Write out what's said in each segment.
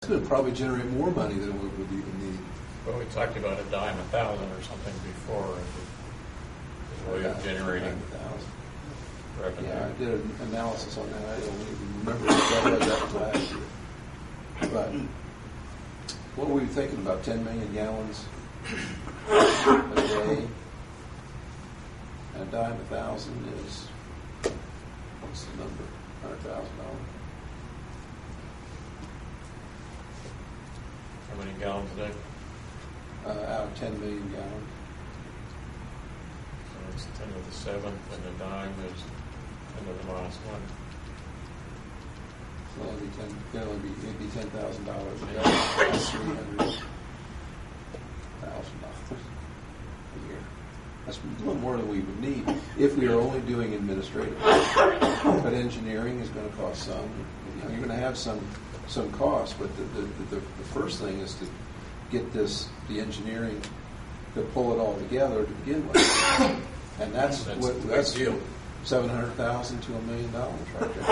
It's going to probably generate more money than we would even need. Well, we talked about $10 a thousand or something before as a way of generating revenue. Yeah, I did an analysis on that. I don't even remember what that was last year. But what were you thinking about? 10 million gallons a day? And $10 a thousand is, what's the number? $100,000. How many gallons a day? Out of 10 million gallons. So it's 10 to the 7th, and a dime is 10 to the minus 1. So it'd be $10,000 a day. That's $300,000 a year. That's a little more than we would need if we are only doing administrative. But engineering is going to cost some. You're going to have some cost, but the first thing is to get the engineering to pull it all together to begin with, and that's $700,000 to $1 million right there.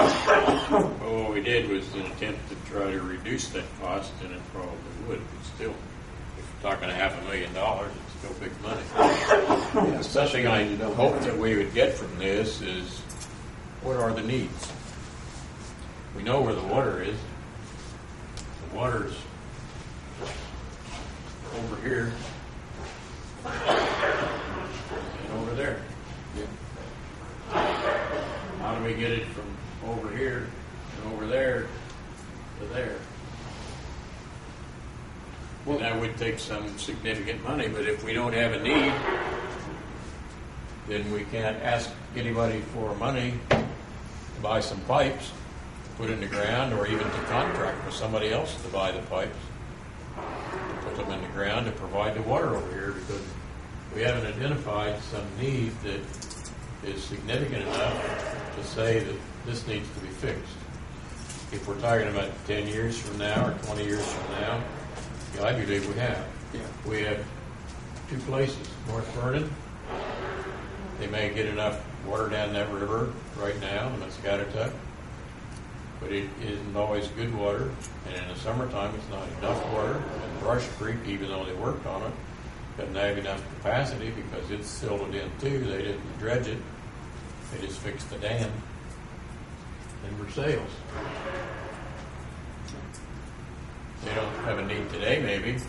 Well, what we did was an attempt to try to reduce that cost, and it probably would. But still, if you're talking $500,000, it's still big money. Yeah, the thing I hope that we would get from this is, what are the needs? We know where the water is. The water's over here and over there. Yeah. How do we get it from over here and over there to there? Well, and that would take some significant money, but if we don't have a need, then we can't ask anybody for money to buy some pipes, to put in the ground, or even to contract with somebody else to buy the pipes, to put them in the ground to provide the water over here, because we haven't identified some need that is significant enough to say that this needs to be fixed. If we're talking about 10 years from now or 20 years from now, I believe we have. Yeah. We have two places, North Vernon. They may get enough water down that river right now, and that's Scattertuck, but it isn't always good water, and in the summertime it's not enough water. And Brush Creek, even though they worked on it, doesn't have enough capacity because it's silted in too. They didn't dredge it. They just fixed the dam in Versailles. They don't have a need today, maybe.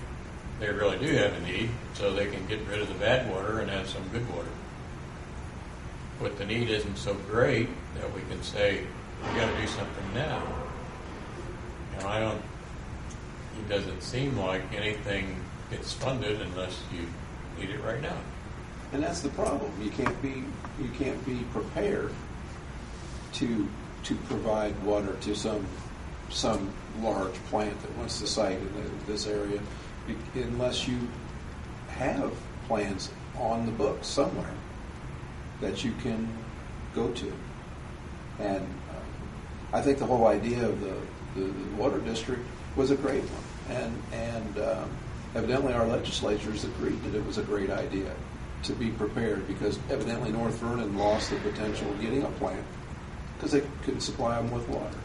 They really do have a need, so they can get rid of the bad water and have some good water. But the need isn't so great that we can say, we got to do something now. It doesn't seem like anything gets funded unless you need it right now. And that's the problem. You can't be prepared to provide water to some large plant that wants to site in this area unless you have plans on the books somewhere that you can go to. And I think the whole idea of the water district was a great one. And evidently our legislatures agreed that it was a great idea to be prepared, because evidently North Vernon lost the potential of getting a plant because they couldn't supply them with water.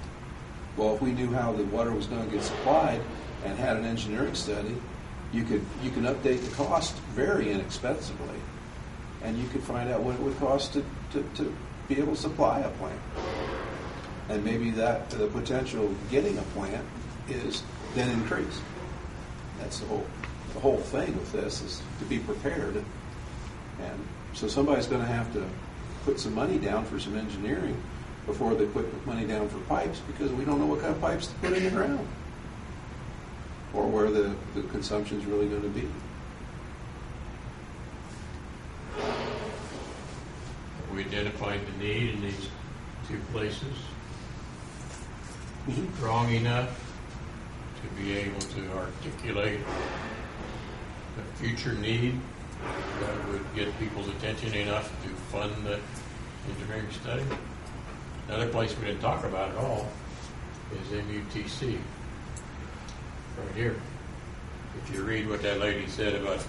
Well, if we knew how the water was going to get supplied and had an engineering study, you can update the cost very inexpensively, and you could find out what it would cost to be able to supply a plant. And maybe that the potential of getting a plant is then increased. That's the whole thing with this, is to be prepared. And so somebody's going to have to put some money down for some engineering before they put money down for pipes, because we don't know what kind of pipes to put in the ground or where the consumption is really going to be. We identified the need in these two places. Strong enough to be able to articulate the future need that would get people's attention enough to fund the engineering study. Another place we didn't talk about at all is MUTC, right here. If you read what that lady said about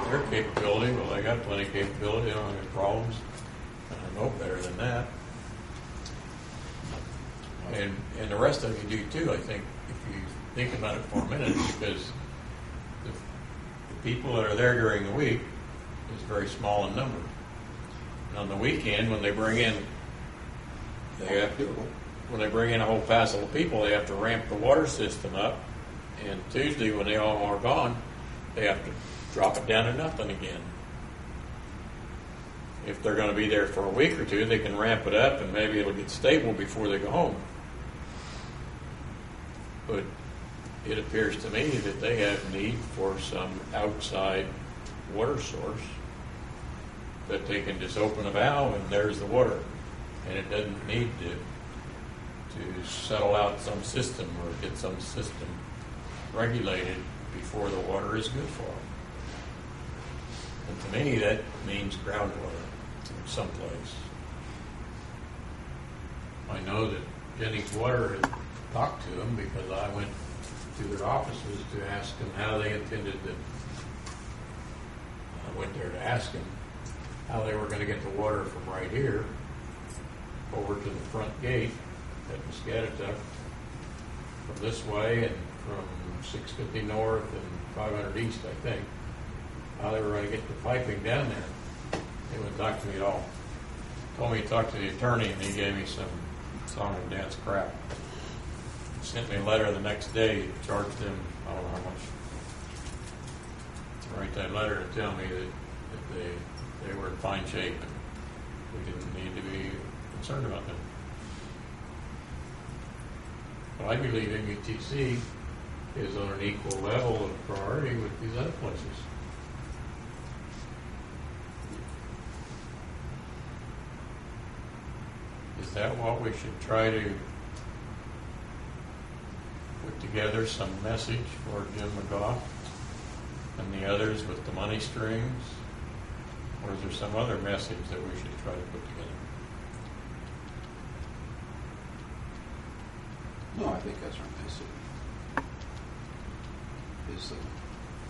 their capability, well, they got plenty of capability, they don't have any problems. I know better than that. And the rest of you do too, I think. If you think about it for a minute, because the people that are there during the week is very small in number. And on the weekend, when they bring in, when they bring in a whole passel of people, they have to ramp the water system up. And Tuesday, when they all are gone, they have to drop it down to nothing again. If they're going to be there for a week or two, they can ramp it up and maybe it'll get stable before they go home. But it appears to me that they have need for some outside water source that they can just open a valve and there's the water. And it doesn't need to settle out some system or get some system regulated before the water is good for them. And to me, that means groundwater someplace. I know that Jennings Water had talked to them because I went to their offices to ask them how they intended to. I went there to ask them how they were going to get the water from right here over to the front gate at Muscatatuck from this way and from 650 north and 500 east, I think. How they were going to get the piping down there. They wouldn't talk to me at all. Told me to talk to the attorney, and he gave me some song and dance crap. Sent me a letter the next day, charged them, I don't know how much, to write that letter to tell me that they were in fine shape and we didn't need to be concerned about them. But I believe MUTC is on an equal level of priority with these other places. Is that what we should try to put together, some message for Jim McGough and the others with the money strings? Or is there some other message that we should try to put together? No, I think that's our message.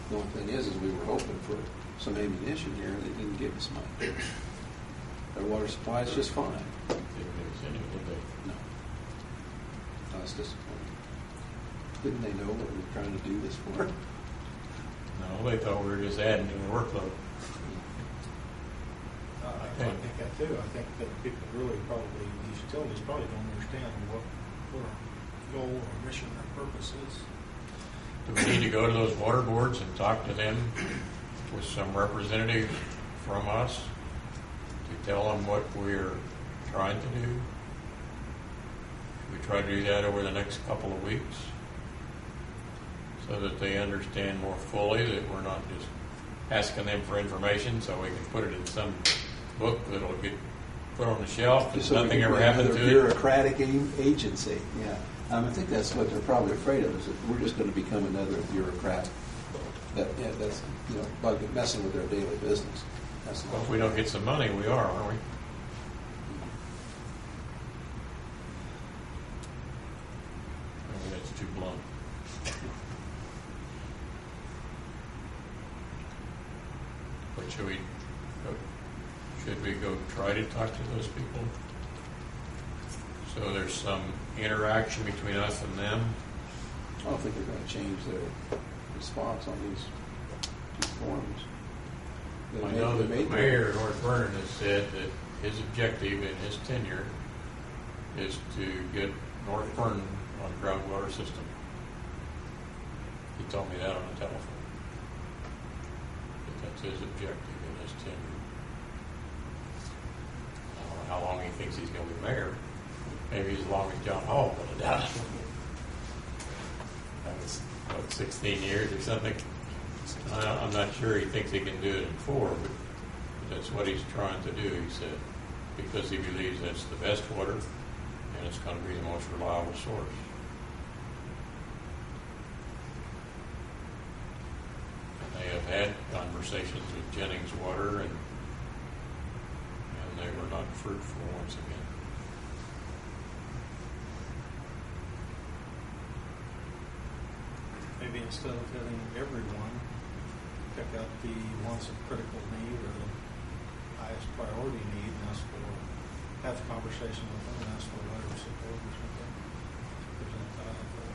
The only thing is we were hoping for some ammunition here, and they didn't give us money. Their water supply is just fine. Didn't give us any, did they? No. I was disappointed. Didn't they know what we were trying to do this for? No, they thought we were just adding to the workload. I think that too. I think that people really probably, these utilities probably don't understand what our goal or mission or purpose is. Do we need to go to those water boards and talk to them with some representative from us to tell them what we're trying to do? Should we try to do that over the next couple of weeks so that they understand more fully that we're not just asking them for information so we can put it in some book that'll get put on the shelf and nothing ever happened to it? Bureaucratic agency, yeah. I think that's what they're probably afraid of, is that we're just going to become another bureaucrat. That's by messing with their daily business. Well, if we don't get some money, we are, aren't we? Maybe that's too blunt. But should we go try to talk to those people? So there's some interaction between us and them. I don't think they're going to change their response on these forms. I know that the mayor of North Vernon has said that his objective in his tenure is to get North Vernon on a groundwater system. He told me that on the telephone. That that's his objective in his tenure. I don't know how long he thinks he's going to be mayor. Maybe as long as John Hall, but I doubt it. That was, 16 years or something? I'm not sure he thinks he can do it in 4, but that's what he's trying to do, he said, because he believes that's the best water and it's going to be the most reliable source. And they have had conversations with Jennings Water, and they were not fruitful once again. Maybe instead of having everyone pick out the ones of critical need or the highest priority need and ask for, have a conversation with them and ask for a letter of support or something. Present that out there.